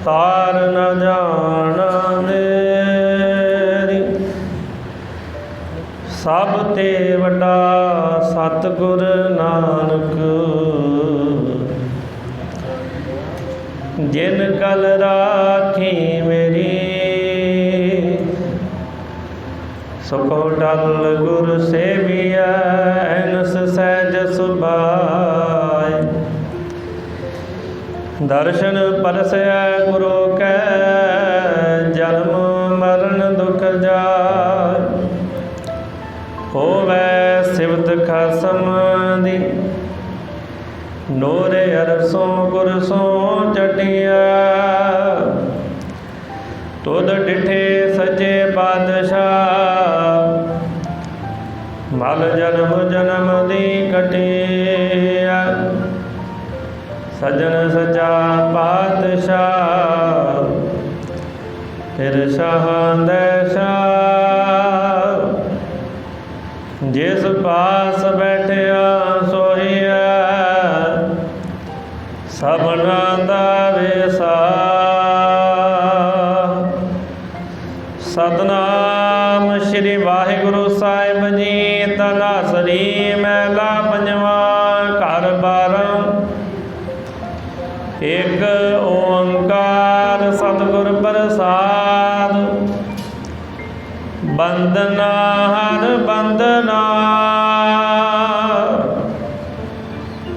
ਤਾਰ ਨ ਜਾਣਦੇ। ਸਭ ਤੇ ਵੱਡਾ ਸਤਿਗੁਰ ਨਾਨਕ, ਜਿਨ ਕਲ ਰਾਖੀ ਮੇਰੀ। ਸੁਖੋ ਡਲ ਗੁਰ ਸੇਵੀਐ, ਐਨਸ ਸਹਿਜ ਸੁਭਾਇ। ਦਰਸ਼ਨ ਪਰਸੈ ਗੁਰੂ ਕੈ, ਜਨਮ ਮਰਨ ਦੁਖ ਜਾਇ। ਹੋਵੈ ਸਿਵਤ ਖਸਮ ਦੀ, ਨੋਰੇ ਅਰਸੋਂ ਗੁਰਸੋਂ ਚਟਿਆ। ਤੁਧ ਡਿਠੇ ਸੱਚੇ ਪਾਤਸ਼ਾਹ, ਮਲ ਜਨਮ ਜਨਮ ਦੀ ਕਟਿਆ। ਸਜਣ ਸੱਚਾ ਪਾਤਸ਼ਾਹ, ਫਿਰ ਸ਼ਾਹਾਂ ਦੇ ਸ਼ਾਹ। ਜਿਸ ਪਾਸ ਬੈਠਿਆ ਸੋਹੀਆ, ਸਭਨਾ ਦਾ ਵਿਸਾਹ। ਸਤਨਾਮ ਸ਼੍ਰੀ ਵਾਹਿਗੁਰੂ ਸਾਹਿਬ ਜੀ। ਤਨਾਸਰੀ ਮਹਿਲਾ ਪੰਜਵਾਂ, ਘਰ ਬਾਰਾਂ। ਇੱਕ ਓੰਕਾਰ ਸਤਿਗੁਰ ਪ੍ਰਸਾਦ, ਬੰਦਨਾ ਹਰ ਬੰਦਨਾ।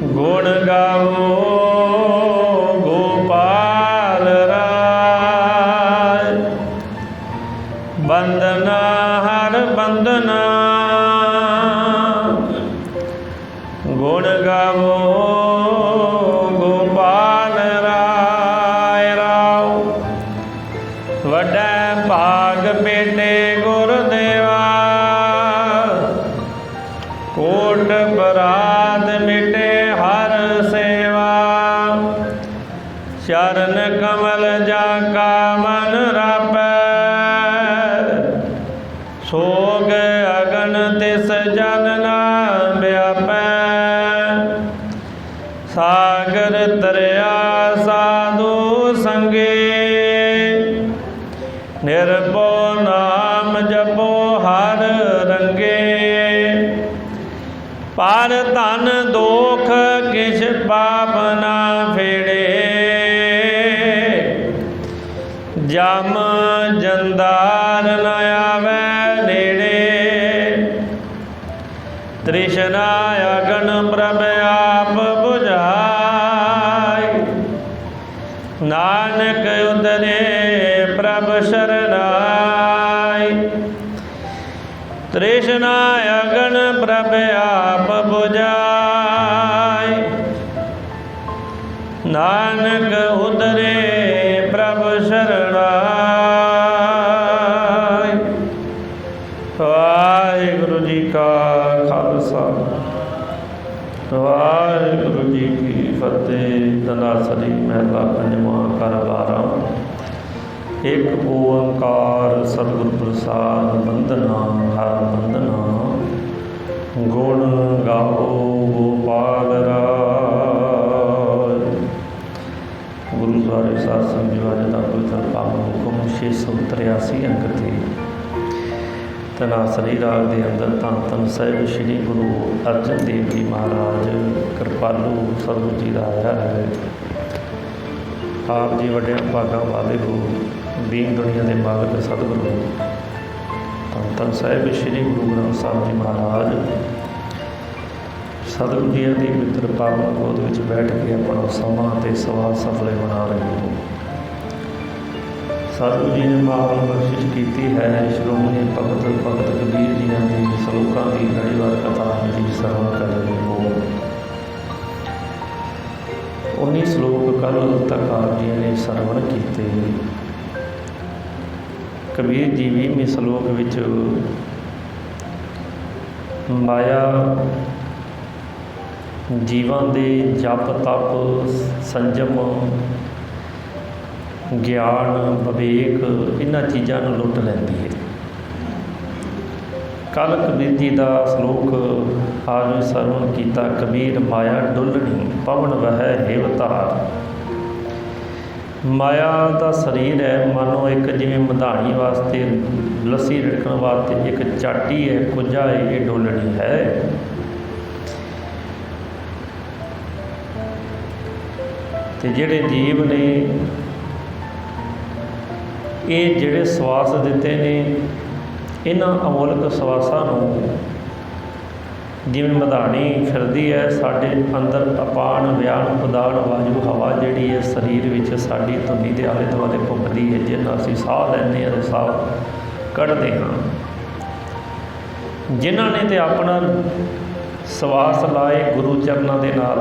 ਗੁਣ ਗਾਵੋ ਗੋਪਾਲ ਰਾਏ, ਬੰਦਨਾ ਹਰ ਬੰਦਨਾ। ਗੁਣ ਗਾਵੋ ਗੋਪਾਲ ਰਾਏ। ਰਾਉ ਵੱਡਾ ਭਾਗ ਬੇਟੇ ਗੁਰਦੇਵਾ, ਕੋਟ ਬਰਾਦ ਮਿਟੇ ਹਰ ਸੇਵਾ। ਚਰਨ ਕਮਲ ਜਾ ਕਾ ਮਨ ਰਾਪੈ, ਸੋਗ ਅਗਨ ਤਿਸ ਜਨ ਨਾ ਵਿਆਪੈ। ਸਾਗਰ ਤਰਿਆ ਸਾਧੂ ਸੰਗੇ, ਨਿਰਭਉ ਨਾਮ ਜਪੋ ਹਰ ਰੰਗੇ। ਪਰ ਧਨ ਦੋਖ ਕਿਛ ਪਾਪ ਨਾ ਫੇੜੇ, ਜਮ ਜੰਦਾਰ ਨ ਆਵੈ ਨੇੜੇ। ਤ੍ਰਿਸ਼ਨਾ ਅਗਨ ਪ੍ਰਭ ਆਪ ਬੁਝਾਇ, ਨਾਨਕ ਉਦਰੇ ਪ੍ਰਭ ਸ਼ਰਨਾਇ। ਤ੍ਰਿਸ਼ਨਾ ਅਗਨ ਪ੍ਰਭ ਆਪ ਬੁਝਾਇ, ਨਾਨਕ ਉਦਰੇ ਪ੍ਰਭ ਸ਼ਰਨਾਇ। ਵਾਹਿਗੁਰੂ ਜੀ ਕਾ ਖਾਲਸਾ, ਵਾਹਿਗੁਰੂ ਜੀ ਕੀ ਫਤਿਹ। ਤਨਾਸਰੀ ਮਹਿਲਾ ਪੰਜਵਾਂ, ਘਰ ਬਾਰਾਂ। ਇੱਕ ਓੰਕਾਰ ਸਤਿਗੁਰ ਪ੍ਰਸਾਦ, ਬੰਦਨਾ ਹਰ ਬੰਦਨਾ। ਗੁਣ ਗਾਓ ਗੋਪਾਲ ਰਾਏ। ਗੁਰੂ ਦੁਆਰੇ ਸਾਧ ਸੰਗਤ ਜੀ, ਅੱਜ ਦਾ ਪਵਿੱਤਰ ਪਾਵਨ ਹੁਕਮ 683 ਅੰਕ 'ਤੇ ਤਨਾਸਰੀ ਰਾਗ ਦੇ ਅੰਦਰ ਧੰਨ ਧੰਨ ਸਾਹਿਬ ਸ਼੍ਰੀ ਗੁਰੂ ਅਰਜਨ ਦੇਵ ਜੀ ਮਹਾਰਾਜ ਕਿਰਪਾਲੂ ਸਤਿਗੁਰੂ ਜੀ ਦਾ ਆਇਆ ਹੈ। ਆਪ ਜੀ ਵੱਡਿਆਂ ਭਾਗਾਂ ਵਾਲੇ ਗੁਰੂ, ਦੀਨ ਦੁਨੀਆ ਦੇ ਮਾਲਕ ਸਤਿਗੁਰੂ ਧੰਨ ਧੰਨ ਸਾਹਿਬ ਸ਼੍ਰੀ ਗੁਰੂ ਗ੍ਰੰਥ ਸਾਹਿਬ ਜੀ ਮਹਾਰਾਜ ਸਤਿਗੁਰੂ ਜੀ ਦੀ ਪਵਿੱਤਰ ਪਾਵਨ ਗੋਦ ਵਿੱਚ ਬੈਠ ਕੇ ਆਪਣਾ ਸਮਾਂ ਅਤੇ ਸਵਾਲ ਸਫਲੇ ਬਣਾ ਰਹੇ ਹੋ। ਸਤਿਗੁਰੂ ਜੀ ਨੇ ਮਹਾਨ ਬਖਸ਼ਿਸ਼ ਕੀਤੀ ਹੈ। ਸ਼੍ਰੋਮਣੀ ਭਗਤ ਕਬੀਰ ਜੀ ਦੀ ਸਲੋਕਾਂ ਦੀ ਲੜੀਵਾਰ ਕਥਾ ਮੇਰੀ ਸਰਵਣ ਕਰ ਰਹੇ ਹੋ। 19 ਸਲੋਕ ਕੱਲ੍ਹ ਤੱਕ ਆਪ ਜੀ ਨੇ ਸਰਵਣ ਕੀਤੇ। ਕਬੀਰ ਜੀ 20ਵੇਂ ਸਲੋਕ ਵਿੱਚ ਮਾਇਆ ਜੀਵਾਂ ਦੇ ਜਪ ਤਪ ਸੰਜਮ ਗਿਆਨ ਵਿਵੇਕ ਇਹਨਾਂ ਚੀਜ਼ਾਂ ਨੂੰ ਲੁੱਟ ਲੈਂਦੀ ਹੈ। ਕੱਲ੍ਹ ਕਬੀਰ ਜੀ ਦਾ ਸਲੋਕ ਆਜ ਸਰਵਣ ਕੀਤਾ। ਕਬੀਰ ਮਾਇਆ ਡੁੱਲਣੀ ਪਵਨ ਵਹਿ ਹੇਵ ਧਾਰ। माया का शरीर है मानो एक जिमें मधानी वास्ते लस्सी रिड़कण वास्ते एक चाटी है, कुजा है, ये डोलनी है। ते जिहड़े जीव ने ये जिहड़े सवास दिते ने, इन्हां अमोलक सवासां नूं जिवें मधानी फिरदी है साडे अंदर अपान व्यान उदान वायु हवा जिहड़ी है शरीर विच साडी धुनी दे आले दुआले घुमदी है, जिन्हां असीं साह लैंदे हां ते साह कढदे हां। जिन्हां ने ते अपना सवास लाए गुरु चरनां दे नाल,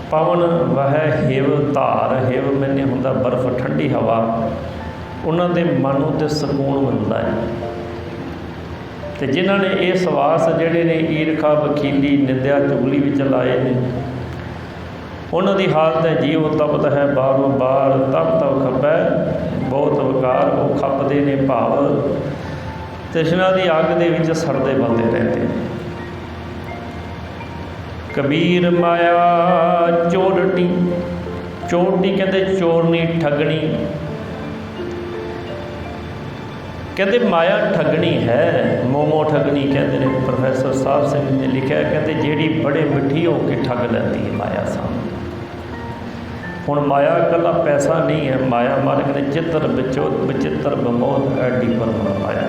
पवन वह हिव धार, हिव मैंने हुंदा बर्फ ठंडी हवा, उन्हां दे मन नूं ते सकून मिलदा है। तो जिन्हों ने ये सवास जोड़े ने ईरखा वकीली निंदिया चुगली विच लाए ने, उन्होंने हालत है जीव तपत है बारों बार, तप तप खपै बहुत वकार, वो खपते ने भाव तृष्णा की अग दे विच सड़ते बलते रहते। कबीर माया चोरटी, चोरटी कहते चोरनी ठगनी, कहते माया ठगनी है, मोमो ठगनी कहते हैं। प्रोफैसर साहब सिंह ने लिखा, कहते जिहड़ी बड़े मिठी होकर ठग लैंदी है माया सानूं। हुण माया कला पैसा नहीं है, माया मालिक ने चित्र विचो विचित्र बमोद ऐडी परम माया।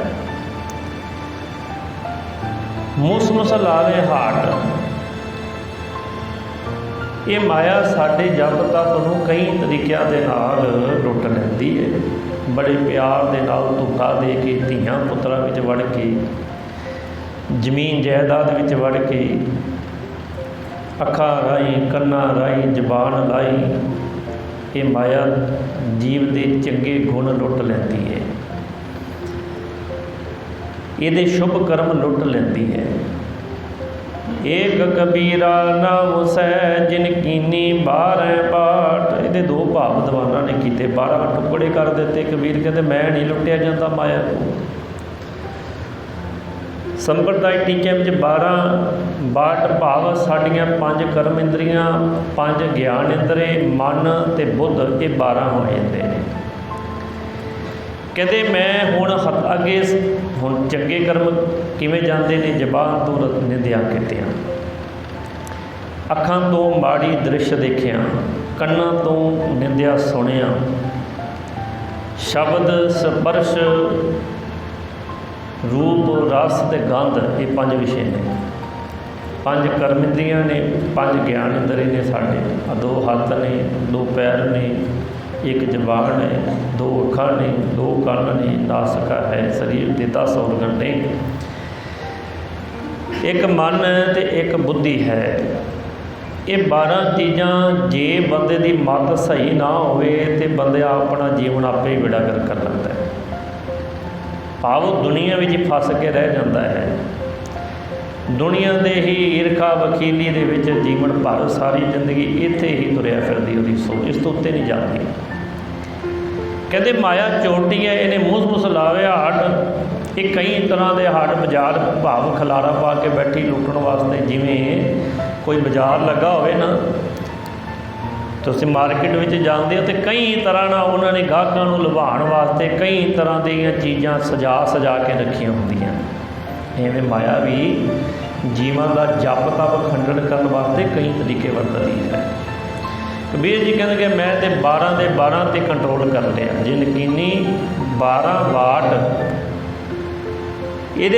मुस मुस लावे हाट, ये माया साडे जप तप नूं कई तरीक़िਆਂ दे नाल लुट लैंदी है। बड़े प्यार दे नाल धोखा दे के, धीआं पुत्तरां विच वड़ के, जमीन जायदाद विच वड़ के, अखां राही कन्नां राही जबान लाई, ये माया जीव दे चंगे गुण लुट लैंदी है, इहदे शुभ कर्म लुट लैंदी है। एक कबीरा नाम सै जिन कीनी 12 बाट, ये दो भाव दीवाना ने किए, 12 टुकड़े कर दिते। कबीर कहते मैं नहीं लुटिया जाता माया को। संप्रदाय टीकिਆਂ ਵਿੱਚ 12 बाट भाव साड़ियाँ 5 कर्म इंद्रियां, 5 ज्ञान इंद्रे, मन ते बुद्ध, ये 12 हो जाते हैं। कहते मैं हुण अगे हुण चंगे कर्म किवें जाते ने, जबान तो निंदिया कीतियां, अखां तो माड़ी दृश्य देखिया, कन्नां तो निंदिया सुनिया, शब्द स्पर्श रूप रस ते गंध, ये 5 विषय ने। 5 कर्म इंद्रियां ने, 5 ज्ञान इंद्रे ने साडे, 2 हत्थ ने, 2 पैर ने, 1 जबान है, 2 अखां ने, 2 कंन ने, नासिका है, शरीर के 10 ऑर्गन ने, 1 मन ते 1 बुद्धि है। ये 12 चीज़ां जे बंदे की मत सही ना होवे ते बंदे अपना जीवन आपे ही बेड़ागर कर लेंदा है, भाव दुनिया में फस के रह जाता है। दुनिया के ही ईरखा वकीली दे विच जीवन भर सारी जिंदगी इत्थे ही तुरिया फिरदी, उहदी सोच इस तो उत्ते नहीं जाती। कहते माया चोटी है, इन्हें मुस मुस लावे हाट, ये कई तरह के हाट बाजार भाव खलारा पा के बैठी लुटण वास्ते। जिमें कोई बाजार लगा होवे ना, तुसीं मार्केट में जाते हो तो कई तरह ना उन्होंने गाहकों को लुभाण वास्ते कई तरह दीयां चीज़ां सजा सजा के रखियां होंदियां। इवें माया भी जीवां का जप तप खंडन करने वास्ते कई तरीके वरतदी है। कबीर जी कहते कि मैं तो 12 के 12 ते कंट्रोल कर लिया, जिन कीनी 12 वाट, ये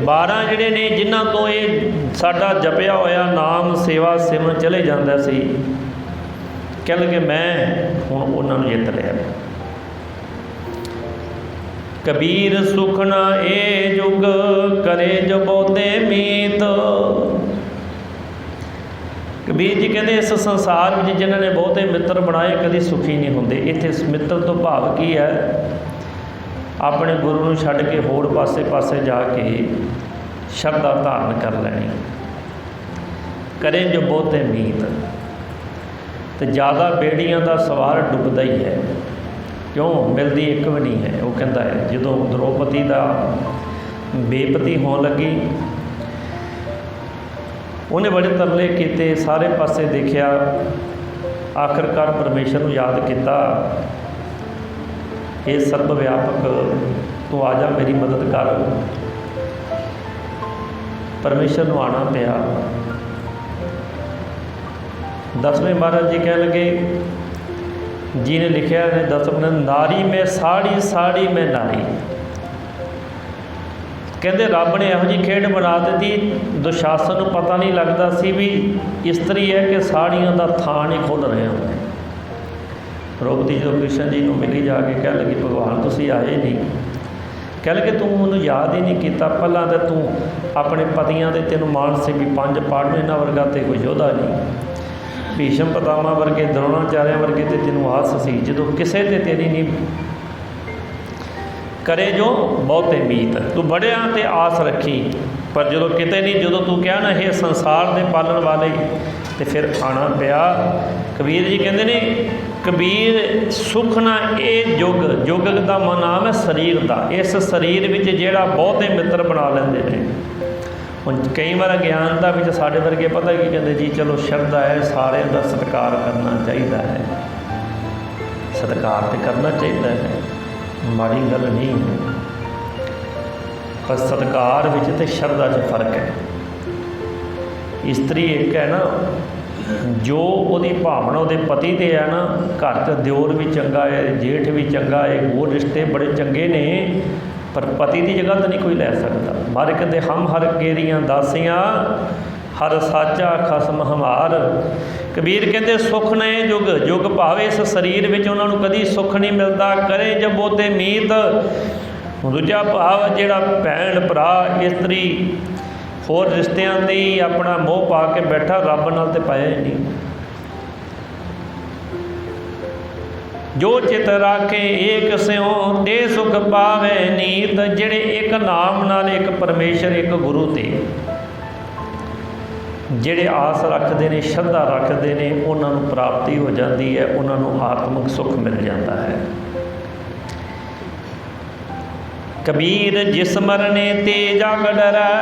12 जिहड़े ने जिन्हां तो ये साडा जपिया होया नाम सेवा सिमरन चले जाता सी, कह लगे मैं हुण उन्हां नूं जित लिया। कबीर सुखना ए जुग करे जो बहुते मीत। कबीर जी कहते इस संसार में जिन्होंने बहुते मित्र बनाए कभी सुखी नहीं होंगे। इत्थे मित्र तो भाव की है, अपने गुरु नूं छड्ड के होर पासे पासे जाके शरधा धारण कर लैनी। करे जो बहुते मीत, तो ज़्यादा बेड़ियां का सवार डुबदा ही है, क्यों मिलती एक भी नहीं है। वो कहता है जो द्रौपदी का बेपती होने लगी, उन्हें बड़े तरले किए, सारे पासे देखा आखिरकार परमेश्वर ਨੂੰ याद किया, हे सर्व व्यापक तू आ जा मेरी मदद कर। परमेश्वर ਨੂੰ आना पिया। 10वें महाराज जी कह लगे, जी ने लिखा है 10वें, नारी में साड़ी साड़ी में नारी। कहते रब ने यहो जी खेड बना दी, दुशासन को पता नहीं लगता सी भी इस्त्री है कि साड़ियों का थान ही खोल रहे हैं। द्रौपदी जो कृष्ण जी को मिली जाके कह लगी, भगवान तुसीं आए नहीं। कह लगे तू मैनूं याद ही नहीं किया, पहला तो तू अपने पतियां दे तेनों मान से भी 5 पाड़, इन्हां वर्गा तो कोई योद्धा नहीं। भीषम पितामह वर्गे, द्रोणाचार्य वर्गे तो तेनों आस सी, जो किसी ते तेरी नहीं करे जो बहुते मीत, तू बड़िया ते आस रखी, पर जो किते नहीं, जो तू क्या ना ये संसार के पालन वाले, तो फिर आना पिया। कबीर जी कहते ने, कबीर सुख ना ये जुग, जुग का नाम है शरीर का, इस शरीर में जोड़ा बहुते मित्र बना लेंदे ने। हुण कई बार अज्ञानता में साढ़े वर्गे पता की कहते जी, चलो शरधा है, सारे का सत्कार करना चाहिए है, सत्कार तो करना चाहिए है, माड़ी गल नहीं है, पर सत्कार विच ते शरधा च फर्क है। इस्त्री एक है ना, जो उहदी भावना उहदे पति ते है ना, घर च दिओर भी चंगा है, जेठ भी चंगा है, होर रिश्ते बड़े चंगे ने, पर पति की जगह तो नहीं कोई लै सकता। मारे कहते हम हर गेरियां दासियां, हर साचा खसम हमार। कबीर कहते सुख ने जुग, जुग भावे इस शरीर में उन्होंने कभी सुख नहीं मिलता, करे जब बहुते मीत। दूजा भाव जोड़ा भैन भरा इस्त्री होर रिश्तियां ते ही अपना मोह पा के बैठा, रब नाल ते पाया ही नहीं। जो चित राखे एक स्यों ते सुख पावे नीत, जेड़े एक नाम नाल, एक परमेश्वर, एक गुरु ते ਜਿਹੜੇ आस रखते हैं, श्रद्धा रखते हैं, उन्होंने प्राप्ति हो जाती है, उन्होंने आत्मिक सुख मिल जाता है। कबीर जिस मरने ते जग डरै,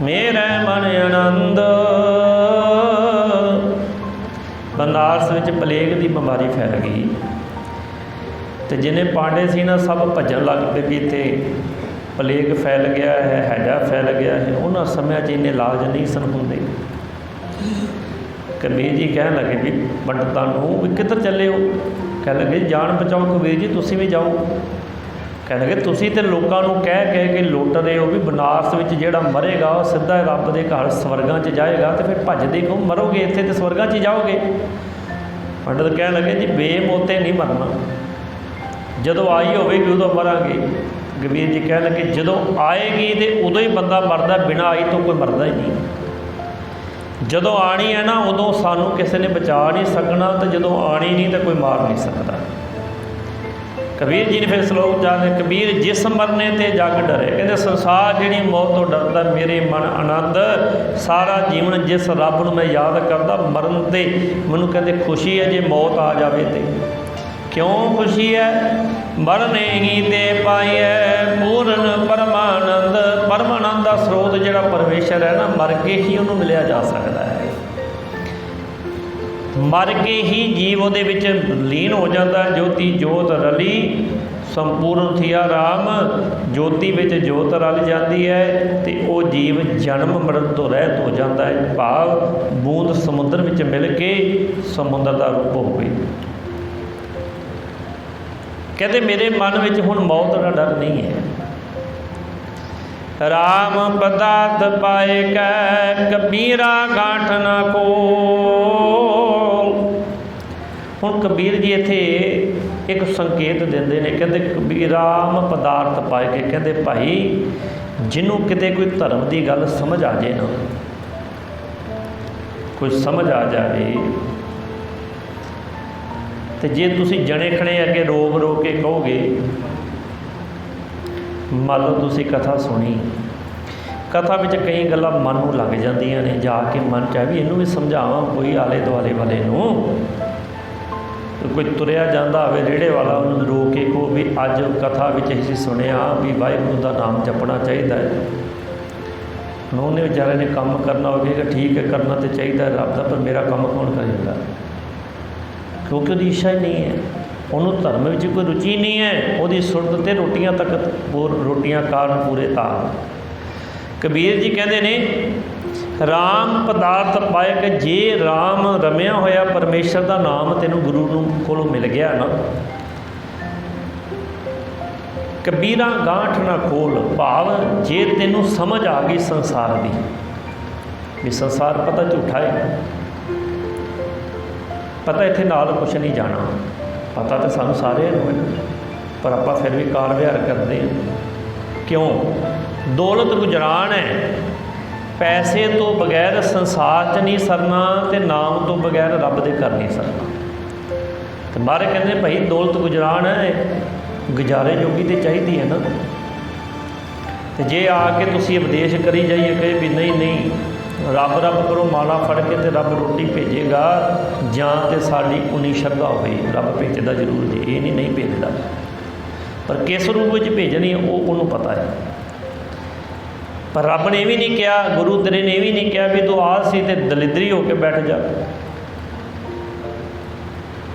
मेरे मन आनंद। बनारस में प्लेग की बीमारी फैल गई, तो जिन्हें पांडे सी ना सब भजन लग पे भी थे, प्लेग फैल गया है, हैजा फैल गया है। उन्होंने समय इन्ने इलाज नहीं सन होंदे। कबीर जी कह लगे भी पंडितां नूं भी किधर चले हो, कह लगे जान बचाओ कबीर जी, तुसीं भी जाओ। कह लगे तुसीं ते लोकां नूं कह के लुट रहे हो भी बनारस में जिहड़ा मरेगा वो सीधा रब दे घर स्वर्गां च जाएगा, तो फिर भजदे क्यों, मरोगे इत्थे ते स्वर्गां च जाओगे। पंडित कह लगे जी बेमौते नहीं मरना, जदों आई होवेगी उदों मरांगे। कबीर जी कह लगे जदों आएगी तो उदों ही बंदा मरदा, बिना आई तो कोई मरदा ही नहीं। जदों आनी है ना उदों सानू किसी ने बचा नहीं सकना, तो जदों आनी नहीं तो कोई मार नहीं सकता। कबीर जी ने फिर श्लोक चाहे, कबीर जिस मरने ते जग डरे, कहते संसार जिहड़ी मौत तो डरदा, मेरे मन आनंद। सारा जीवन जिस रब नूं मैं याद करदा, मरण ते मैनूं कहते खुशी है जे मौत आ जाए तो। क्यों खुशी है, मरने ही दे पाइए पूर्ण परमानंद। परमानंद का स्रोत जिहड़ा परमेश्वर है ना, मर के ही उन्होंने मिलिया जा सकता है। मर के ही जीव उहदे विच लीन हो जाता है। ज्योति जोत रली संपूर्ण थिया राम, ज्योति विच जोत रल जाती है, तो वह जीव जन्म मरण तो रहत हो जाता है। भाव बूंद समुद्र विच मिल के समुद्र का रूप हो गई। कहते मेरे मन में हुण मौत का डर नहीं है। राम पदार्थ पाए कै कबीरा गांठ ना को। हुण कबीर जी इत्थे एक संकेत देंदे ने, कहते कबीर राम पदार्थ पाए के, कहते भाई जिन्हों किते कोई धर्म की गल समझ आ जाए ना, कोई समझ आ जाए, तो जे तुसी जने खने अगे रोक रोक के कहोगे, मान लो तुसी कथा सुनी, कथा में कई गल्लां मन नूं लग जांदियां ने, जाके मन चाहे भी इनू भी समझावां कोई आले दुआले वाले नूं, तो कोई तुरिया जांदा होवे रेड़े वाला उन्होंने रोक के कहो भी अज कथा में असीं सुनिया भी वाहिगुरू का नाम जपना चाहिए है। उन्होंने बेचारे ने काम करना होगा, ठीक है करना तो चाहिए रब का, पर मेरा काम कौन करेगा। क्योंकि उसकी इच्छा ही नहीं है, उन्होंने धर्म में कोई रुचि नहीं है, वो सुरत तो रोटियां तक रोटियां कारण पूरे तार। कबीर जी कहते ने राम पदार्थ पाए कि जे राम रमिया होया परमेश्वर का नाम तेनों गुरु को मिल गया ना, कबीरा गांठ ना खोल, भाव जे तेनों समझ आ गई संसार की भी संसार पता झूठा है, पता इत्थे नाल कुछ नहीं जाना, पता तो सानू सारे पर आप फिर भी कार विहार करते हैं। क्यों? दौलत गुजरान है, पैसे तो बगैर संसार च नहीं सरना, तो नाम तो बगैर रब दे कर नहीं सरना। तो महाराज कहते भाई दौलत गुजरान है, गुजारे जोगी तो चाहिए है ना। तो जे आके तुसी उपदेश करी जाइए कहे भी नहीं नहीं रब रब करो माला फड़ के तो रब रोटी भेजेगा, जां तो साड़ी उन्नी श्रद्धा हो गई रब भेजदा जरूर जी, ये नहीं भेजदा, पर किस रूप में भेजनी है वो उन्होंने पता है। पर रब ने भी नहीं कहा, गुरु तेरे ने भी नहीं कहा भी तू आलसी ते दलिद्री होकर बैठ जा।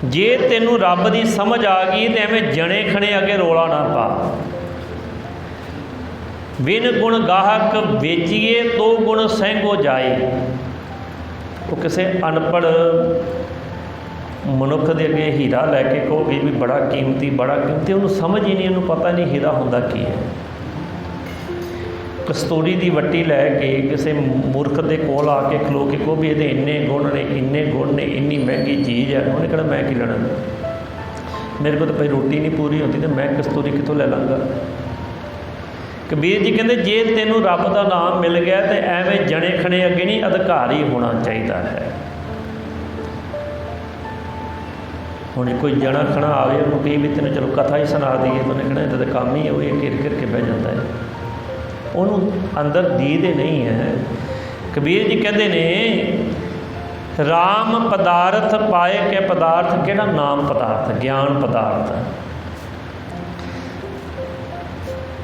जे तेनू रब की समझ आ गई तो एवें जने खने अगे रोला ना पा। बिन गुण गाहक बेचिए तो गुण सहंगो जाए। वो किसी अनपढ़ मनुख के अगे हीरा लैके कहो भी बड़ा कीमती उन्होंने समझ ही नहीं, उन्होंने पता नहीं हीरा होंदा की है। कस्तूरी की वट्टी लैके किसी मूर्ख के कोल आके खलो के कहो भी ये इन्ने गुण ने इन्नी महंगी चीज़ है, उन्हें कहना मैं की लेना, मेरे को तो भाई रोटी नहीं पूरी होती तो मैं कस्तूरी कितों ले लाँगा। कबीर जी कहते जे तेनों रब का नाम मिल गया तो एवं जने खने अगे नहीं अधिकारी होना चाहिए है। हुण कोई जना खना आए उन्होंने कही भी तेन चलो कथा ही सुना दी है, तो उन्हें कहना तो काम ही है, घिर घिर के बह जाता है, उन्होंने अंदर दीद नहीं है। कबीर जी कहते ने राम पदार्थ पाए के पदार्थ केड़ा नाम पदार्थ ज्ञान पदार्थ,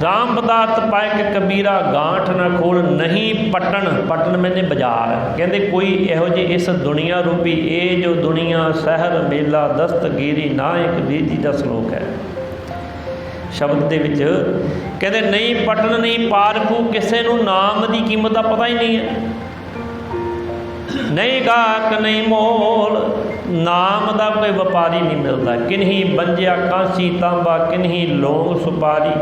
राम पदार्थ पाए के कबीरा गांठ न खोल नहीं पटन मैंने बाजार। कहते कोई इहो जी इस दुनिया रूपी ये जो दुनिया शहर मेला दस्तगीरी ना एक कबीर जी का श्लोक है शब्द के विच। कहते नहीं पटन नहीं पारखू, किसी नूं नाम की कीमत का पता ही नहीं है, नहीं गाहक नहीं मोल, नाम का कोई व्यापारी नहीं मिलता। किन्हीं बंजिया कांसी तांबा किन्हीं लौंग सुपारी,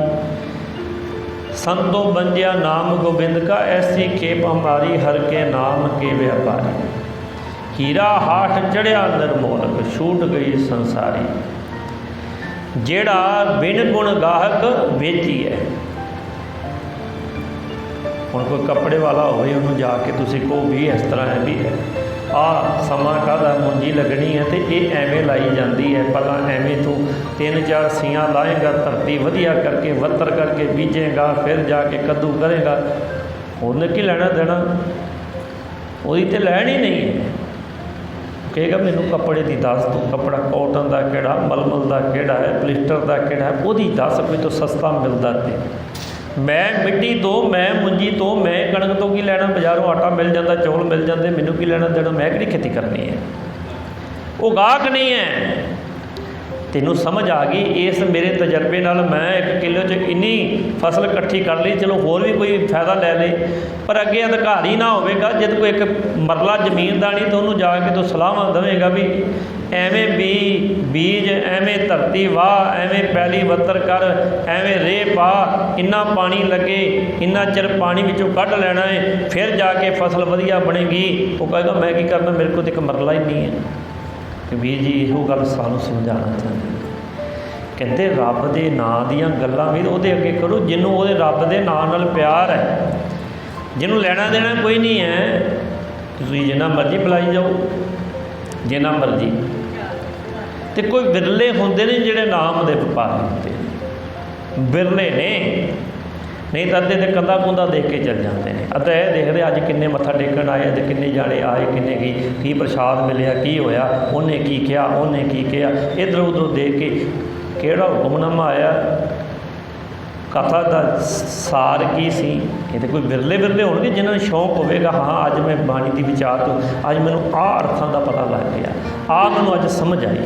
संतो बंजिया नाम गोबिंद का ऐसी खेप हमारी हर के नाम के व्यापारी। हीरा हाठ चढ़िया निर्मोलक छूट गई संसारी, जेड़ा बिन गुण गाहक बेची है। हुण कोई कपड़े वाला होवे उन्होंने जाके तुसी कहो भी इस तरह है भी आ समा काहदा मुंजी लगनी है तो ये एवें लाई जाती है, पहला एवें तू 3-4 सियाँ लाएगा, धरती वधिया करके वत्तर करके बीजेगा, फिर जाके कद्दू करेगा, उन्हें की लेना देना, वही तो लैन ही नहीं है। कहेगा मैनू कपड़े की दस, तू कपड़ा कॉटन का किहड़ा मलमल का किहड़ा है पलिस्टर का किहड़ा है, वही दस कोई तो सस्ता मिलता ते मैं मिट्टी तो मैं मुंजी तो मैं कणक तो की लैना, बाजारों आटा मिल जाता चौल मिल जाते, मैनू की लेना देना, मैं किहड़ी खेती करनी है। वो गाहक नहीं है। तेनों समझ आ गई इस मेरे तजर्बे नाल मैं 1 किलो च इन्नी फसल इकट्ठी कर ली, चलो होर भी कोई फायदा लै ले, पर अगे अधिकारी ना होगा जब कोई एक मरला जमीन का नहीं तो उन्होंने जाके तो सलाह देवेगा भी एवें बीज एवें धरती वाह एवें पैली वत्तर कर एवें रे पा, इन्ना पानी लगे इन्ना चिर पानी विचों कढ़ लेना है, फिर जाके फसल वधिया बनेगी। वो कहेगा मैं की करना, मेरे को तो एक मरला ही नहीं है। कबीर जी इहो गल सानूं समझाना चाहते, कहते रब के नां दीयां गल्लां भी उहदे अगे करो जिन्हों उहदे रब के नां नाल प्यार है, जिन्हों लैना देना कोई नहीं है, तुसीं जिन्ना मर्जी बुलाई जाओ जिन्ना मर्जी। तो कोई बिरले होंदे ने जिहड़े नाम दे व्यापारी होंदे, बिरले ने, नहीं तो अद्धे तो कंधा कुंधा देख के चल जाते हैं, अद्धा यह देखते अज किन्ने मत्था टेकन आए तो किन्ने जाने आए किन्ने की प्रसाद मिलया की होया उन्हें की किया उन्हें की किया, इधर उधर देख के किहड़ा हुक्मनामा आया कथा का सार की सी। ये तो कोई विरले विरले होणगे जिन्होंने शौक होगा, हाँ अज मैं बाणी की विचार तो अज मैनू आ अर्थां का पता लग गया, आ मैनू अज समझ आई।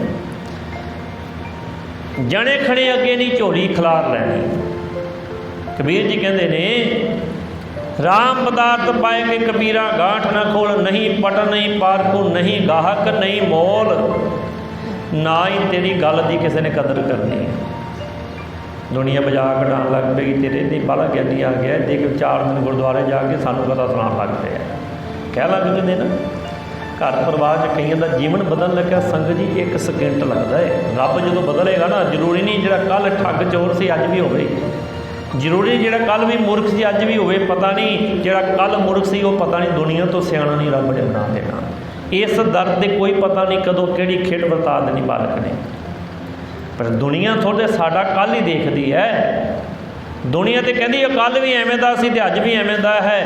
जने खड़े अगे नहीं झोली खिलार लैनी। कबीर जी कहते ने राम पदार्थ पाए के कबीरा गांठ न खोल, नहीं पट नहीं पार को, नहीं गाहक नहीं मोल, ना ही तेरी गल की किसी ने कदर करनी। दुनिया मजाक उड़ान लग पई, तेरे नहीं बाला ज्ञानी आ गया, देख 4 दिन गुरुद्वारे जाके सानू कथा सुनान लग पे, कह लग पे ना। घर परिवार कई का जीवन बदल लग्या संगत जी, 1 सेकंड लगता है। रब जो बदलेगा ना, जरूरी नहीं जो कल ठग चोर से अज भी होवे, जरूरी जो कल भी मूर्ख से अज भी होवे, पता नहीं जो कल मूर्ख से वो पता नहीं दुनिया तो सियाणा नहीं रब ने बना देना। इस दर से कोई पता नहीं कदों किहड़ी खेड वरता देनी बालक ने। पर दुनिया थोड़े साडा कल ही देखती है। दुनिया तो कहती है कल भी एवें दा सी ते अज भी एवें दा है।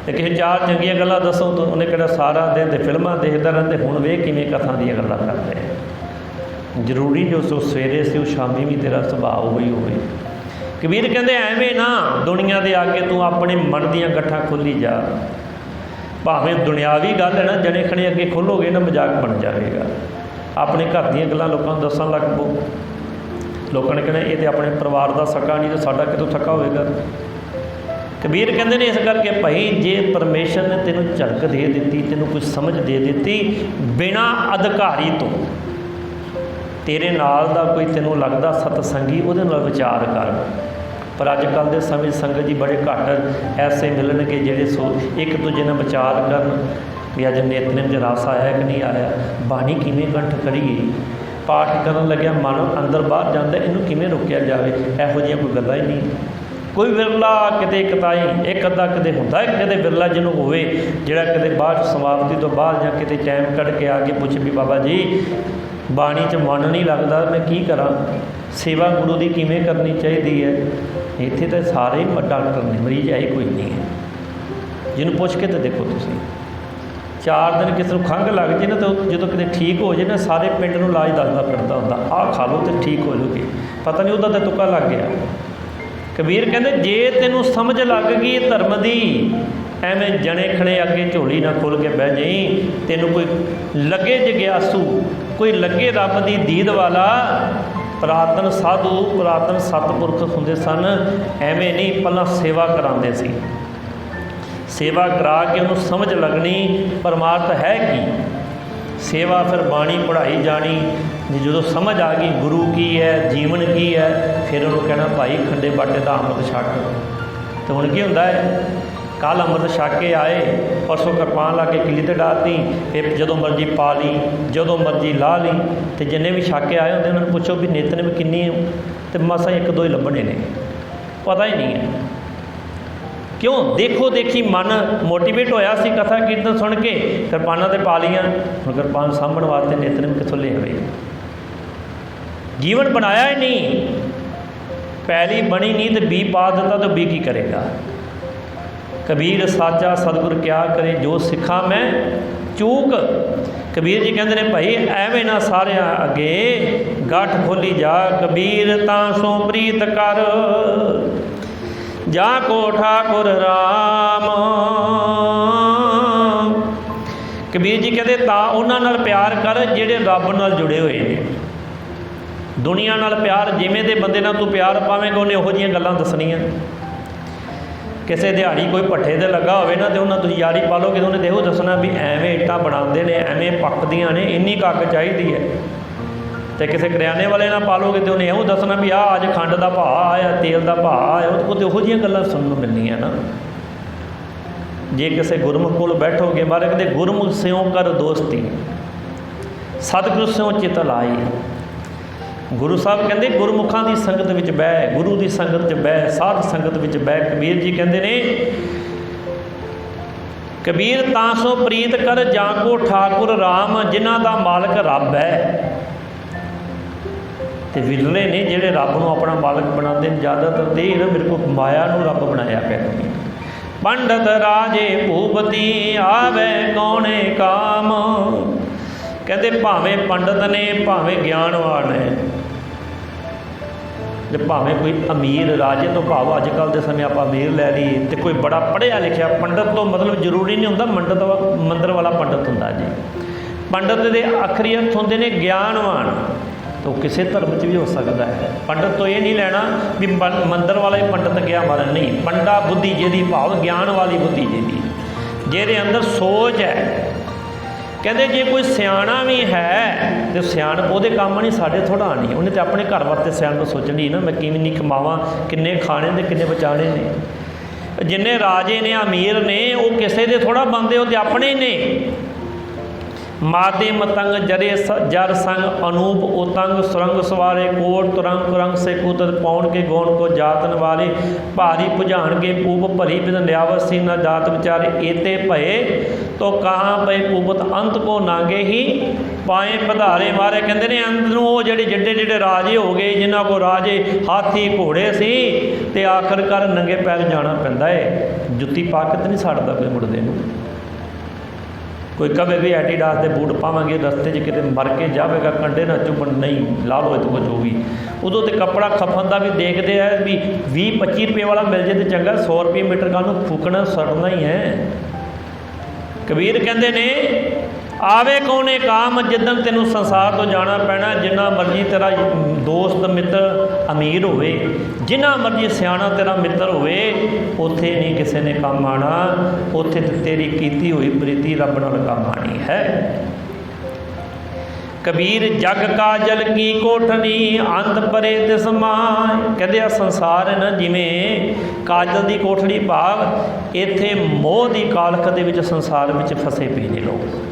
तो किसी 4 चंगियां गल्लां दसो तो उन्हें कहना सारा दिन तो फिल्मां देखता रहते, हुण वे किवें कथा दीयां गल्लां करदे। जरूरी जो सो सवेरे से वो शामी भी तेरा सुभाव ही होवे। कबीर कहते एवें ना दुनिया के आगे तू अपने मन दियां गट्ठां खोली जा। भावें दुनियावी गल है ना, जने खने अगे खोलोगे ना मजाक बन जाएगा। अपने घर दीयां गल्लां लोकां नूं दस्सण लग पो, लोगों ने कहना ये तो अपने परिवार का सका नहीं तो साडा कितों थका होएगा। कबीर कहते हैं इस करके भाई जे परमेश्वर ने तेनों झलक दे दी, तेनों कुछ समझ दे दी, बिना अधिकारी तो तेरे नाल दा कोई तेनों लगता सतसंगी, उहदे नाल विचार कर। पर अजकल के समय संगत जी बड़े घट ऐसे मिलणगे जिहड़े सो एक दूजे नाल विचार करन भी अज नेतनेम च रस आया कि नहीं आया, बाणी किवें कंठ करीए, पाठ करन लग्या मन अंदर बाहर जाता, इनू किवें रोकिया जाए। इहो जिहियां कोई गल्लां ही नहीं। कोई विरला किते कताई एक अद्धा किते हुंदा है, किते विरला जिन्हों होवे जिहड़ा किते बाद समाप्ति तो बाद जां किते टाइम कढ़ के आके पुछे भी बाबा जी बाणी च मन नहीं लगता, मैं की करा, सेवा गुरु की किवें करनी चाहिए है। इत्थे तो सारे डॉक्टर ने, मरीज है ही कोई नहीं है। जिन्होंने पुछ के तो देखो तुसीं 4 दिन किसी को खंघ लग जाए ना, तो जो किते ठीक हो जाए ना, सारे पिंड नूं इलाज दसदा फिरदा हुंदा, आह खा लो तो ठीक हो जाओगे, पता नहीं उहदा तो तुक्का लग गया। कबीर कहते जे तेनों समझ लग गई धर्म की, एवें जने खड़े अगे झोली ना खोल के बह जाई। तेनों कोई लगे जग्यासू, कोई लगे रब की दीद वाला, पुरातन साधु पुरातन सतपुरख होंदे सन, एवें नहीं पहला सेवा करांदे सी, सेवा करा के उन्होंने समझ लगनी परमार्थ है कि सेवा, फिर बाणी पढ़ाई जानी, जो समझ आ गई गुरु की है जीवन की है, फिर उन्होंने कहना भाई खंडे बाटे का अमृत छक। तो हुण की हुंदा है, कल अमृत छक के आए, परसों कृपान ला के किली ते डालती, फिर जदों मर्जी पा ली, जदों मर्जी ला ली। तो जिन्हें भी छक के आए होंगे उन्होंने पुछो भी नितनेम किन्नी है, तो मसा 1-2 ही लभने ने, पता ही नहीं है। क्यों देखो देखी मन मोटिवेट होया सी कथा कीर्तन सुन के, कृपाना तो पा लिया, हुण कृपान सामण वास्ते नितनेम कित्थों ले आवे। जीवन बनाया ही नहीं, पहली बनी नहीं तो बी पा दिता तो बी की करेगा। कबीर साचा सतगुर क्या करे, जो सिखा मैं चूक। कबीर जी कहते हैं भाई एवें ना सारे अगे गाठ खोली जा। कबीर तां सो प्रीत कर जा को ठाकुर राम। कबीर जी कहते ता उन्हां नाल प्यार कर जिहड़े रब नाल जुड़े हुए हैं। दुनिया नाल प्यार जिवें दे बंदे नाल तू प्यार पावेंगा उन्हें उहो जिहियां गल्लां दसणियां। किसी दिहाड़ी कोई भट्ठे ते लगा होवे ना, तो उन्हें तुसीं यारी पालोगे तो उन्हें देखो दसना भी एवें इट्टां बनाते हैं, एवें पकदियां ने, इन्नी कक्क चाहिदी है। तो किसी करियाने वाले ना पालोगे तो उन्हें इहो दसना भी अज खंड का भाव आया, तेल का भाव आया, वो तो उहो जिहियां गल्लां सुनन नूं मिलनियां ना। जे किसी गुरमुख कोल बैठोगे, महाराज कहते गुरमुख स्यों कर दोस्ती, सतगुरु स्यों चित लाई। गुरु साहब कहते गुरमुखां की संगत विच बह, गुरु की संगत च बह, साध संगत विच बह। कबीर जी कहते ने कबीर तां सो प्रीत कर जाको ठाकुर राम, जिन्हां दा मालक रब है। तो विरले ने जिहड़े रब नूं अपना मालक बनाते हैं, ज़्यादातर तो ये ना मेरे को माया नूं रब बनाया कहते। पंडित राजे भूपति आवे कौने काम, कहते भावें पंडित ने भावें ज्ञानवान है, ਜੇ ਭਾਵੇਂ ਕੋਈ ਅਮੀਰ ਰਾਜੇ ਤੋਂ ਭਾਵ ਅੱਜ ਕੱਲ੍ਹ ਦੇ ਸਮੇਂ ਆਪਾਂ ਅਮੀਰ ਲੈ ਲਈਏ, ਤੇ ਕੋਈ ਬੜਾ ਪੜ੍ਹਿਆ ਲਿਖਿਆ ਪੰਡਤ ਤੋਂ ਮਤਲਬ ਜ਼ਰੂਰੀ ਨਹੀਂ ਹੁੰਦਾ ਮੰਦਰ ਵਾਲਾ ਪੰਡਤ ਹੁੰਦਾ ਜੀ। ਪੰਡਤ ਦੇ ਆਖਰੀ ਅਰਥ ਹੁੰਦੇ ਨੇ ਗਿਆਨਵਾਨ, ਤਾਂ ਉਹ ਕਿਸੇ ਧਰਮ 'ਚ ਵੀ ਹੋ ਸਕਦਾ ਹੈ। ਪੰਡਤ ਤੋਂ ਇਹ ਨਹੀਂ ਲੈਣਾ ਵੀ ਮੰਦਰ ਵਾਲਾ ਹੀ ਪੰਡਤ ਗਿਆ ਮਾਰਨ, ਨਹੀਂ। ਪੰਡਾ ਬੁੱਧੀ ਜਿਹਦੀ ਭਾਵ ਗਿਆਨ ਵਾਲੀ ਬੁੱਧੀ ਜਿਹਦੀ, ਜਿਹਦੇ ਅੰਦਰ ਸੋਚ ਹੈ। ਕਹਿੰਦੇ ਜੇ ਕੋਈ ਸਿਆਣਾ ਵੀ ਹੈ ਤੇ ਸਿਆਣਪ ਉਹਦੇ ਕੰਮ ਨਹੀਂ, ਸਾਡੇ ਥੋੜ੍ਹਾ ਆਉਣੀ। ਉਹਨੇ ਤਾਂ ਆਪਣੇ ਘਰ ਵਾਸਤੇ ਸਿਆਣਪ ਸੋਚਣੀ ਨਾ, ਮੈਂ ਕਿਵੇਂ ਨਹੀਂ ਕਮਾਵਾਂ, ਕਿੰਨੇ ਖਾਣੇ ਤੇ ਕਿੰਨੇ ਬਚਾਉਣੇ ਨੇ। ਜਿੰਨੇ ਰਾਜੇ ਨੇ ਅਮੀਰ ਨੇ ਉਹ ਕਿਸੇ ਦੇ ਥੋੜ੍ਹਾ ਬਣਦੇ, ਉਹ ਤੇ ਆਪਣੇ ਹੀ ਨੇ। ਮਾਦੇ ਮਤੰਗ ਜਰੇ ਜਰ ਸੰਗ ਅਨੂਪ ਉਤੰਗ ਸੁਰੰਗ ਸਵਾਰੇ ਕੋਟ ਤੁਰੰਗ ਕੁਰੰਗ ਸੇ ਕੁਦਰਤ ਪਾਉਣ ਕੇ ਗੌਣ ਕੋ ਜਾਤਨ ਵਾਲੇ ਭਾਰੀ ਭੁਝਾਣ ਕੇ ਪੂਪ ਭਰੀ ਬਿਨ ਲਿਆਵਤ ਸੀ ਨਾ ਜਾਤ ਵਿਚਾਰੇ ਏਤੇ ਭਏ ਤੋ ਕਹਾਂ ਪਏ ਪੂਪਤ ਅੰਤ ਕੋ ਨਾਗੇ ਹੀ ਪਾਏ ਪਧਾਰੇ ਮਾਰੇ। ਕਹਿੰਦੇ ਨੇ ਅੰਤ ਨੂੰ ਉਹ ਜਿਹੜੇ ਰਾਜੇ ਹੋ ਗਏ, ਜਿਨ੍ਹਾਂ ਕੋਲ ਰਾਜੇ ਹਾਥੀ ਘੋੜੇ ਸੀ, ਤੇ ਆਖਰਕਾਰ ਨੰਗੇ ਪੈਰ ਜਾਣਾ ਪੈਂਦਾ ਏ। ਜੁੱਤੀ ਪਾ ਕੇ ਤਾਂ ਨਹੀਂ ਛੱਡਦਾ ਕੋਈ ਮੁੜਦੇ ਨੂੰ। ਕੋਈ ਕਵੇ ਵੀ ਐਡੀਡਾਸ ਦੇ ਬੂਟ ਪਾਵਾਂਗੇ, ਰਸਤੇ 'ਚ ਕਿਤੇ ਮਰ ਕੇ ਜਾਵੇਗਾ, ਕੰਡੇ ਨਾ ਚੁੱਭਣ, ਨਹੀਂ ਲਾ ਲਓ ਇਹਦੇ ਕੁਝ ਹੋਊਗੀ। ਉਦੋਂ ਤਾਂ ਕੱਪੜਾ ਖਪਣ ਦਾ ਵੀ ਦੇਖਦੇ ਆ ਵੀ 20-25 ਰੁਪਏ ਵਾਲਾ ਮਿਲ ਜੇ ਤਾਂ ਚੰਗਾ, 100 ਰੁਪਏ ਮੀਟਰ ਕੱਲ੍ਹ ਨੂੰ ਫੂਕਣਾ ਸੜਨਾ ਹੀ ਹੈ। ਕਬੀਰ ਕਹਿੰਦੇ ਨੇ ਆਵੇ ਕੌਣੇ ਕਾਮ ਜਿੱਦਣ ਤੈਨੂੰ ਸੰਸਾਰ ਤੋਂ ਜਾਣਾ ਪੈਣਾ। ਜਿੰਨਾ ਮਰਜ਼ੀ ਤੇਰਾ ਦੋਸਤ ਮਿੱਤਰ ਅਮੀਰ ਹੋਵੇ, ਜਿੰਨਾ ਮਰਜ਼ੀ ਸਿਆਣਾ ਤੇਰਾ ਮਿੱਤਰ ਹੋਵੇ, ਉੱਥੇ ਨਹੀਂ ਕਿਸੇ ਨੇ ਕੰਮ ਆਉਣਾ। ਉੱਥੇ ਤਾਂ ਤੇਰੀ ਕੀਤੀ ਹੋਈ ਪ੍ਰੀਤੀ ਰੱਬ ਨਾਲ ਕੰਮ ਆਉਣੀ ਹੈ। ਕਬੀਰ ਜਗ ਕਾਜਲ ਕੀ ਕੋਠਨੀ ਅੰਧ ਪਰੇ ਤਿਸ ਮਾਏ। ਕਹਿੰਦੇ ਆ ਸੰਸਾਰ ਹੈ ਨਾ ਜਿਵੇਂ ਕਾਜਲ ਦੀ ਕੋਠੜੀ, ਭਾਵ ਇੱਥੇ ਮੋਹ ਦੀ ਕਾਲਖ ਦੇ ਵਿੱਚ ਸੰਸਾਰ ਵਿੱਚ ਫਸੇ ਪਏ ਨੇ ਲੋਕ।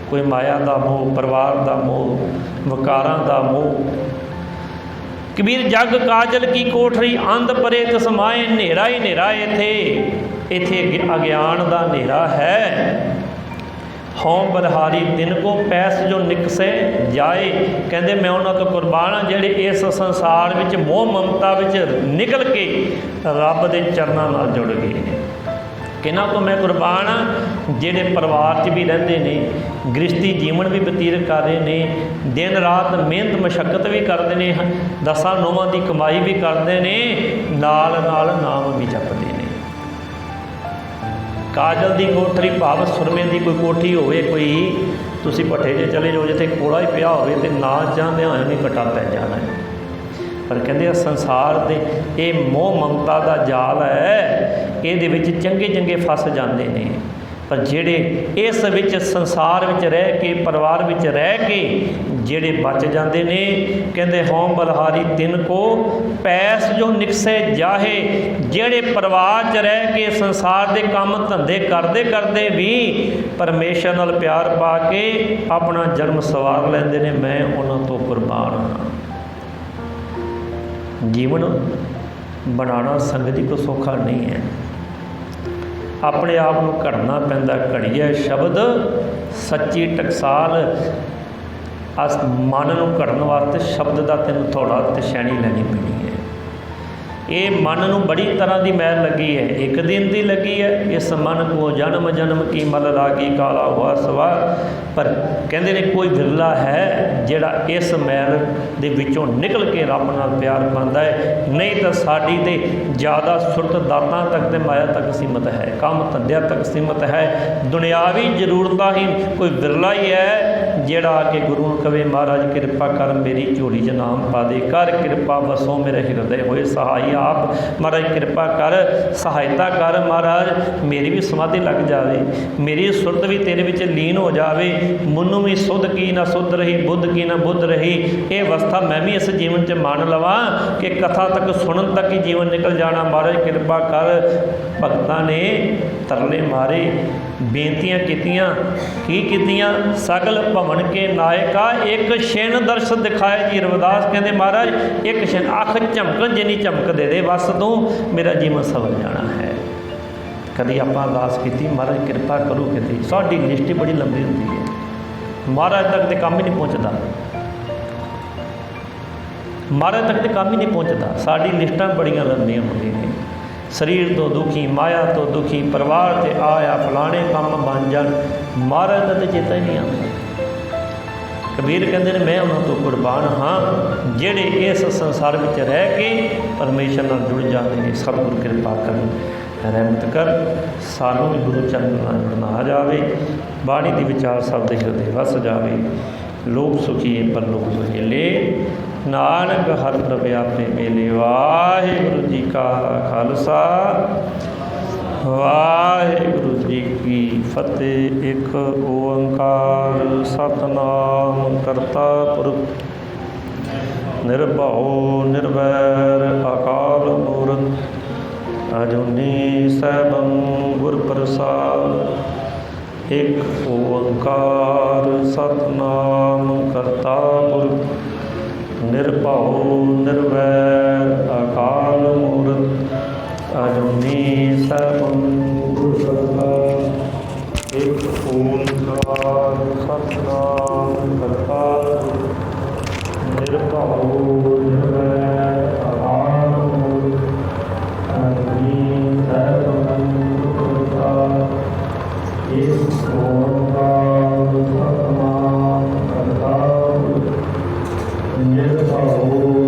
ਕੋਈ ਮਾਇਆ ਦਾ ਮੋਹ, ਪਰਿਵਾਰ ਦਾ ਮੋਹ, ਵਕਾਰਾਂ ਦਾ ਮੋਹ। ਕਬੀਰ ਜਗ ਕਾਜਲ ਕੀ ਕੋਠੜੀ ਅੰਧ ਪਰੇ ਤਿਸ ਮਾਏ। ਹਨੇਰਾ ਹੀ ਹਨੇਰਾ ਇੱਥੇ ਅਗਿਆਨ ਦਾ ਹਨੇਰਾ ਹੈ। ਹਉ ਬਲਹਾਰੀ ਤਿਨ ਕੋ ਪੈਸ ਜੋ ਨਿਕਸੇ ਜਾਏ। ਕਹਿੰਦੇ ਮੈਂ ਉਹਨਾਂ ਤੋਂ ਕੁਰਬਾਨ ਹਾਂ ਜਿਹੜੇ ਇਸ ਸੰਸਾਰ ਵਿੱਚ ਮੋਹ ਮਮਤਾ ਵਿੱਚ ਨਿਕਲ ਕੇ ਰੱਬ ਦੇ ਚਰਨਾਂ ਨਾਲ ਜੁੜ ਗਏ। ਕਿਹਨਾਂ ਤੋਂ ਮੈਂ ਕੁਰਬਾਨ ਹਾਂ? ਜਿਹੜੇ ਪਰਿਵਾਰ 'ਚ ਵੀ ਰਹਿੰਦੇ ਨੇ, ਗ੍ਰਸਤੀ ਜੀਵਨ ਵੀ ਬਤੀਤ ਕਰ ਰਹੇ ਨੇ, ਦਿਨ ਰਾਤ ਮਿਹਨਤ ਮਸ਼ੱਕਤ ਵੀ ਕਰਦੇ ਨੇ, 10 ਨੌਵਾਂ ਦੀ ਕਮਾਈ ਵੀ ਕਰਦੇ ਨੇ, ਨਾਲ ਨਾਲ ਨਾਮ ਵੀ ਜਪਦੇ ਨੇ। ਕਾਜਲ ਦੀ ਕੋਠੜੀ ਭਾਵ ਸੁਰਮੇ ਦੀ ਕੋਈ ਕੋਠੀ ਹੋਵੇ, ਕੋਈ ਤੁਸੀਂ ਭੱਠੇ 'ਚ ਚਲੇ ਜਾਓ ਜਿੱਥੇ ਕੋਲਾ ਹੀ ਪਿਆ ਹੋਵੇ, ਤੇ ਨਾ ਚਾਹੁੰਦੇ ਹੋਏ ਵੀ ਘਟਾ ਪੈ ਜਾਣਾ ਹੈ। ਪਰ ਕਹਿੰਦੇ ਆ ਸੰਸਾਰ ਦੇ ਇਹ ਮੋਹ ਮਮਤਾ ਦਾ ਜਾਲ ਹੈ, ਇਹਦੇ ਵਿੱਚ ਚੰਗੇ ਫਸ ਜਾਂਦੇ ਨੇ। ਪਰ ਜਿਹੜੇ ਇਸ ਵਿੱਚ ਸੰਸਾਰ ਵਿੱਚ ਰਹਿ ਕੇ, ਪਰਿਵਾਰ ਵਿੱਚ ਰਹਿ ਕੇ ਜਿਹੜੇ ਬਚ ਜਾਂਦੇ ਨੇ, ਕਹਿੰਦੇ ਹਉ ਬਲਹਾਰੀ ਤਿਨ ਕੋ ਪੈਸ ਜੋ ਨਿਕਸੇ ਜਾਹੇ। ਜਿਹੜੇ ਪਰਿਵਾਰ 'ਚ ਰਹਿ ਕੇ ਸੰਸਾਰ ਦੇ ਕੰਮ ਧੰਦੇ ਕਰਦੇ ਵੀ ਪਰਮੇਸ਼ਰ ਨਾਲ ਪਿਆਰ ਪਾ ਕੇ ਆਪਣਾ ਜਨਮ ਸਵਾਰ ਲੈਂਦੇ ਨੇ। ਮੈਂ ਉਹਨਾਂ ਤੋਂ ਕੁਰਬਾਨ ਹਾਂ। ਜੀਵਨ ਬਣਾਉਣਾ ਸੰਗਤ ਦੀ ਕੋਈ ਸੌਖਾ ਨਹੀਂ ਹੈ। ਆਪਣੇ ਆਪ ਨੂੰ ਘੜਨਾ ਪੈਂਦਾ। ਘੜੀਏ ਸ਼ਬਦ ਸੱਚੀ ਟਕਸਾਲ। ਮਨ ਨੂੰ ਘੜਨ ਵਾਸਤੇ ਸ਼ਬਦ ਦਾ ਤੈਨੂੰ ਥੋੜਾ ਤਸ਼ੈਣੀ ਲੈਣੀ ਪੈਣੀ ਹੈ। ਇਹ ਮਨ ਨੂੰ ਬੜੀ ਤਰ੍ਹਾਂ ਦੀ ਮੈਲ ਲੱਗੀ ਹੈ, ਇੱਕ ਦਿਨ ਦੀ ਲੱਗੀ ਹੈ। ਇਸ ਮਨ ਕੋ ਜਨਮ ਜਨਮ ਕੀ ਮਲ ਲਾਗੀ ਕਾਲਾ ਹੋਆ ਸਵਾ। ਪਰ ਕਹਿੰਦੇ ਨੇ ਕੋਈ ਵਿਰਲਾ ਹੈ ਜਿਹੜਾ ਇਸ ਮੈਲ ਦੇ ਵਿੱਚੋਂ ਨਿਕਲ ਕੇ ਰੱਬ ਨਾਲ ਪਿਆਰ ਪਾਉਂਦਾ ਹੈ। ਨਹੀਂ ਤਾਂ ਸਾਡੀ ਤੇ ਜ਼ਿਆਦਾ ਸੁਰਤ ਦਾਤਾਂ ਤੱਕ ਤੇ ਮਾਇਆ ਤੱਕ ਸੀਮਤ ਹੈ, ਕੰਮ ਧੰਦਿਆਂ ਤੱਕ ਸੀਮਤ ਹੈ। ਦੁਨਿਆਵੀ ਜ਼ਰੂਰਤਾਂ ਹੀ ਕੋਈ ਵਿਰਲਾ ਹੀ ਹੈ ਜਿਹੜਾ ਆ ਕੇ ਗੁਰੂ ਨੂੰ ਕਵੇ ਮਹਾਰਾਜ ਕਿਰਪਾ ਕਰ ਮੇਰੀ ਝੋਲੀ 'ਚ ਨਾਮ ਪਾ ਦੇ, ਕਰ ਕਿਰਪਾ ਵਸੋ ਮੇਰੇ ਹਿਰਦੇ ਹੋਏ ਸਹਾਈ ਆਪ। ਮਹਾਰਾਜ ਕਿਰਪਾ ਕਰ, ਸਹਾਇਤਾ ਕਰ ਮਹਾਰਾਜ, ਮੇਰੀ ਵੀ ਸਮਾਧੀ ਲੱਗ ਜਾਵੇ, ਮੇਰੀ ਸੁਰਤ ਵੀ ਤੇਰੇ ਵਿੱਚ ਲੀਨ ਹੋ ਜਾਵੇ। ਮੈਨੂੰ ਵੀ ਸੁਧ ਕੀ ਨਾ ਸੁਧ ਰਹੀ, ਬੁੱਧ ਕੀ ਨਾ ਬੁੱਧ ਰਹੀ। ਇਹ ਅਵਸਥਾ ਮੈਂ ਵੀ ਇਸ ਜੀਵਨ 'ਚ ਮੰਨ ਲਵਾਂ ਕਿ ਕਥਾ ਤੱਕ ਸੁਣਨ ਤੱਕ ਹੀ ਜੀਵਨ ਨਿਕਲ ਜਾਣਾ। ਮਹਾਰਾਜ ਕਿਰਪਾ ਕਰ। ਭਗਤਾਂ ਨੇ ਤਰਲੇ ਮਾਰੇ, ਬੇਨਤੀਆਂ ਕੀਤੀਆਂ। ਕੀ ਕੀਤੀਆਂ? ਸਗਲ ਭਵਨ ਕੇ ਨਾਇਕਾ ਇੱਕ ਛਿਨ ਦਰਸ਼ ਦਿਖਾਏ। ਜੀ ਰਵਿਦਾਸ ਕਹਿੰਦੇ ਮਹਾਰਾਜ ਇੱਕ ਛਿਨ ਅੱਖ ਝਮਕਣ ਜਿੰਨੀ ਚਮਕ ਦੇ ਦੇ ਬਸ ਤੂੰ, ਮੇਰਾ ਜੀਵਨ ਸਵਰ ਜਾਣਾ ਹੈ। ਕਦੀ ਆਪਾਂ ਅਰਦਾਸ ਕੀਤੀ ਮਹਾਰਾਜ ਕਿਰਪਾ ਕਰੋ ਕਿਤੇ। ਸਾਡੀ ਲਿਸਟ ਬੜੀ ਲੰਬੀ ਹੁੰਦੀ ਹੈ, ਮਹਾਰਾਜ ਤੱਕ ਤੇ ਕੰਮ ਹੀ ਨਹੀਂ ਪਹੁੰਚਦਾ। ਮਹਾਰਾਜ ਤੱਕ ਤੇ ਕੰਮ ਹੀ ਨਹੀਂ ਪਹੁੰਚਦਾ। ਸਾਡੀ ਲਿਸਟਾਂ ਬੜੀਆਂ ਲੰਬੀਆਂ ਹੁੰਦੀਆਂ ਨੇ। ਸਰੀਰ ਤੋਂ ਦੁਖੀ, ਮਾਇਆ ਤੋਂ ਦੁਖੀ, ਪਰਿਵਾਰ 'ਤੇ ਆਇਆ ਫਲਾਣੇ ਕੰਮ ਬਣ ਜਾਣ, ਮਹਾਰਾਜ ਦਾ ਤਾਂ ਚੇਤਾ ਹੀ ਨਹੀਂ ਆਉਂਦਾ। ਕਬੀਰ ਕਹਿੰਦੇ ਨੇ ਮੈਂ ਉਹਨਾਂ ਤੋਂ ਕੁਰਬਾਨ ਹਾਂ ਜਿਹੜੇ ਇਸ ਸੰਸਾਰ ਵਿੱਚ ਰਹਿ ਕੇ ਪਰਮੇਸ਼ਰ ਨਾਲ ਜੁੜ ਜਾਂਦੇ ਨੇ। ਸਤਿਗੁਰ ਕਿਰਪਾ ਕਰਨ, ਰਹਿਮਤ ਕਰ, ਸਾਨੂੰ ਵੀ ਗੁਰੂ ਚਰਨ ਨਾਲ ਜੁੜਨਾ ਆ ਜਾਵੇ। ਬਾਣੀ ਦੀ ਵਿਚਾਰ ਸਭ ਦੇ ਹਿਰਦੇ ਵਸ ਜਾਵੇ। ਲੋਕ ਸੁਖੀਏ ਪਰ ਲੋਕ ਸੁਹੇਲੇ, ਨਾਨਕ ਹਰਿ ਪ੍ਰਭ ਆਪੇ ਮੇਲੇ। ਵਾਹਿਗੁਰੂ ਜੀ ਕਾ ਖਾਲਸਾ, ਵਾਹਿਗੁਰੂ ਜੀ ਕੀ ਫਤਿਹ। ਇੱਕ ਓੰਕਾਰ ਸਤਿਨਾਮ ਕਰਤਾ ਪੁਰਖ ਨਿਰਭਉ ਨਿਰਵੈਰ ਅਕਾਲ ਮੂਰਤਿ ਅਜੂਨੀ ਸੈਭੰ ਗੁਰ ਪ੍ਰਸਾਦਿ। ਇੱਕ ਓੰਕਾਰ ਸਤਿਨਾਮ ਕਰਤਾ ਪੁਰਖ ਨਿਰਭਉ ਨਿਰਵੈਰ ਅਕਾਲ ਮੂਰਤਿ ਅਜੂਨੀ ਸੈਭੰ ਗੁਰ ਪ੍ਰਸਾਦਿ। ਇੱਕ ਓੰਕਾਰ ਸਤਿਨਾਮ ਕਰਤਾ ਪੁਰਖ ਨਿਰਭਉ ਨਿਰਵੈਰ ਅਕਾਲ ਮੂਰਤਿ ਅਜੂਨੀ ਸੈਭੰ ਗੁਰ ਪ੍ਰਸਾਦਿ। ਇੱਕ ਓੰਕਾਰ ਸਤਿਨਾਮ ਕਰਤਾ ਪੁਰਖ ਨਿਰਭਉ